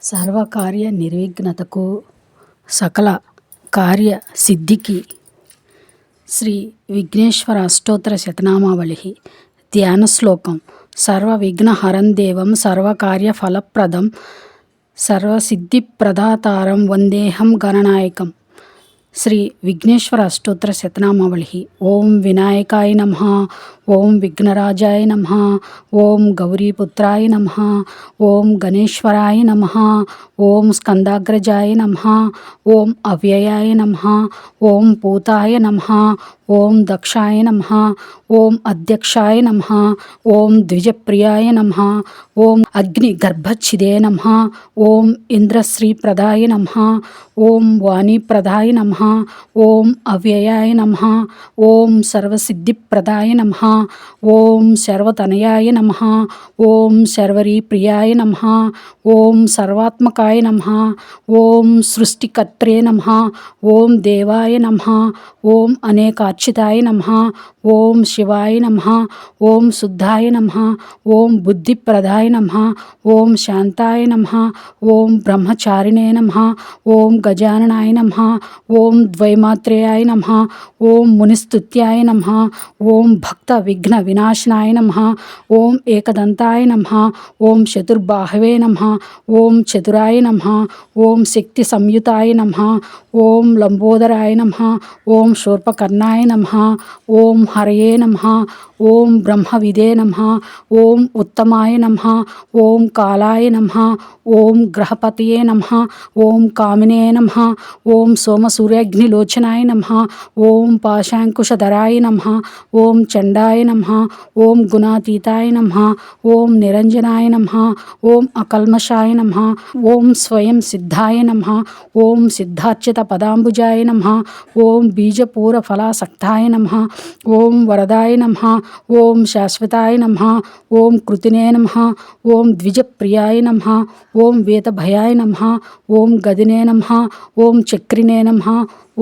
సర్వకార్య నిర్విఘ్నతకు సకల కార్య సిద్ధికి శ్రీ విఘ్నేశ్వర అష్టోత్తర శతనామావళి ధ్యాన శ్లోకం. సర్వ విఘ్నహరం దేవం సర్వకార్య ఫలప్రదం సర్వసిద్ధి ప్రదాతారం వందేహం గణనాయకం. శ్రీ విఘ్నేశ్వర అష్టోత్తర శతనామావళి. ఓం వినాయకాయ నమః, ఓం విఘ్నరాజాయ నమః, ఓం గౌరీపుత్రాయ నమః, ఓం గణేశ్వరాయ నమః, ఓం స్కందాగ్రజాయ నమః, ఓం అవ్యయాయ నమః, ఓం పూతాయ నమః, ఓం దక్షాయ నమః, ఓం అధ్యక్షాయ నమః, ఓం ద్విజప్రియాయ నమః, ఓం అగ్నిగర్భచ్ఛిదే నమః, ఓం ఇంద్రశ్రీప్రదాయ నమః, ఓం వాణీప్రదాయ నమః, ఓం అవ్యయాయ నమః, ఓం సర్వసిద్ధిప్రదాయ నమః, ఓం సర్వతనయాయ నమః, ఓం శర్వరీప్రియాయ నమః, ఓం సర్వాత్మకాయ నమః, ఓం సృష్టికర్త్రే నమః, ఓం దేవాయ నమః, ఓం అనేకార్చితాయ నమః, ఓం శివాయ నమః, ఓం శుద్ధాయ నమః, ఓం బుద్ధిప్రదాయ నమః, ఓం శాంతాయ నమః, ఓం బ్రహ్మచారిణే నమః, ఓం గజాననాయ నమః, ఓం ద్వైమాత్రేయాయ నమః, ఓం మునిస్తుత్యాయ నమః, ఓం భక్త విఘ్న వినాశనాయ నమః, ఓం ఏకదంతాయ నమః, ఓం చతుర్బాహవే నమః, ఓం చతురాయ నమః, ఓం శక్తి సంయుతాయ నమః, ఓం లంబోదరాయ నమః, ఓం శూర్పకర్ణాయ నమః, ఓం హరయే నమః, ఓం బ్రహ్మవిదే నమః, ఓం ఉత్తమాయ నమః, ఓం కాలాయ నమః, ఓం గ్రహపతయే నమః, ఓం కామినే నమః, ఓం సోమసూర్యాగ్నిలోచనాయ నమః, ఓం పాశాంకుశధరాయ నమః, ఓం చండాయ నమః, ఓం గుణాతీతాయ నమః, ఓం నిరంజనాయ నమః, ఓం అకల్మషాయ నమః, ఓం స్వయం సిద్ధాయ నమః, ఓం సిద్ధార్చిత పదాంబుజాయ నమః, ఓం బీజపూర ఫలాసక్తాయ నమః, ఓం వరదాయ నమః, ఓం శాశ్వతాయ నమః, ఓం కృతినే నమః, ఓం ద్విజప్రియాయ నమః, ఓం వేతభయాయ నమః, ఓం గదినే నమః, ఓం చక్రినే నమః,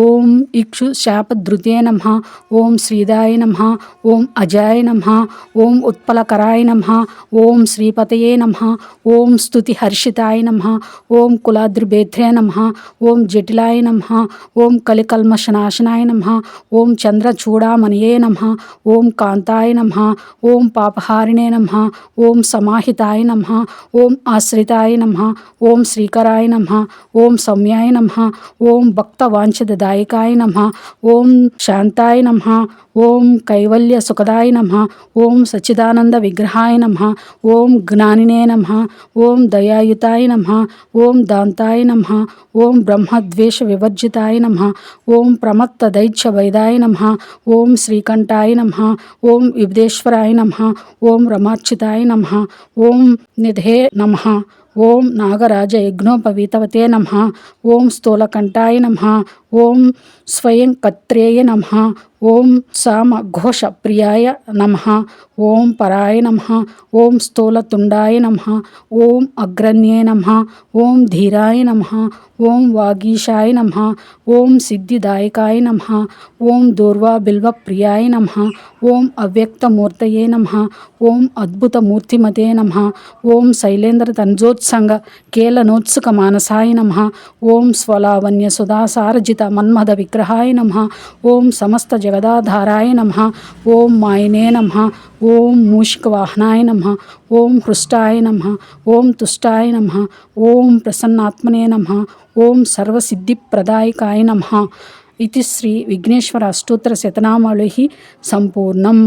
ఓం ఇక్షు శాపధృతే నమః, ఓం శ్రీదాయ నమః, ఓం అజాయ నమః, ఓం ఉత్పలకరాయ నమః, ఓం శ్రీపతయే నమః, ఓం స్తుతిహర్షితాయ నమః, ఓం కులాద్రిభేత్రే నమః, ఓం జటిలాయ నమః, ఓం కలికల్మషనాశనాయ నమః, ఓం చంద్రచూడామణయే నమః, ఓం కాంతాయ నమః, ఓం పాపహారిణే నమః, ఓం సమాహితాయ నమః, ఓం ఆశ్రితాయ నమః, ఓం శ్రీకరాయ నమః, ఓం సౌమ్యాయ నమః, ఓం భక్తవాంఛదాయకాయ నమః, ఓం శాంతాయ నమః, ఓం కైవల్య సుఖదాయ నమః, ఓం సచ్చిదానంద విగ్రహాయ నమః, ఓం జ్ఞానినే నమః, ఓం దయాయుతాయ నమః, ఓం దాంతాయ నమః, ఓం బ్రహ్మద్వేష వివర్జితాయ నమః, ఓం ప్రమత్త దైత్య వైదాయ నమః, ఓం శ్రీకంఠాయ నమః, ఓం విబుధేశ్వరాయ నమః, ఓం రమార్చితాయ నమః, ఓం నిధే నమః, ఓం నాగరాజ యజ్ఞోపవీతవతే నమః, ఓం స్థూలకంఠాయ నమః, ఓం స్వయం కత్రేయ నమః, ఓం సామఘోష ప్రియాయ నమః, ఓం పరాయ నమః, ఓం స్థూలతుండాయ నమః, ఓం అగ్రణ్యే నమః, ఓం ధీరాయ నమః, ఓం వాగీశాయ నమః, ఓం సిద్ధిదాయకాయ నమః, ఓం దూర్వా బిల్వ ప్రియాయ నమః, ఓం అవ్యక్తమూర్తయే నమః, ఓం అద్భుతమూర్తిమతే నమః, ఓం శైలేంద్ర తంజోత్సంగ కేలనోత్సుక మానసాయ నమః, ఓం స్వలావణ్య సుధాసారజిత మన్మథ విగ్రహాయ నమః, ఓం సమస్త జగదాధారాయ నమః, ఓం మాయనే నమః, ఓం మూషికవాహనాయ నమః, ఓం హృష్టాయ నమః, ఓం తుష్టాయ నమః, ఓం ప్రసన్నాత్మనే నమః, ఓం సర్వసిద్ధిప్రదాయకాయ నమః. ఇది శ్రీ విఘ్నేశ్వర అష్టోత్తర శతనామావళి సంపూర్ణం.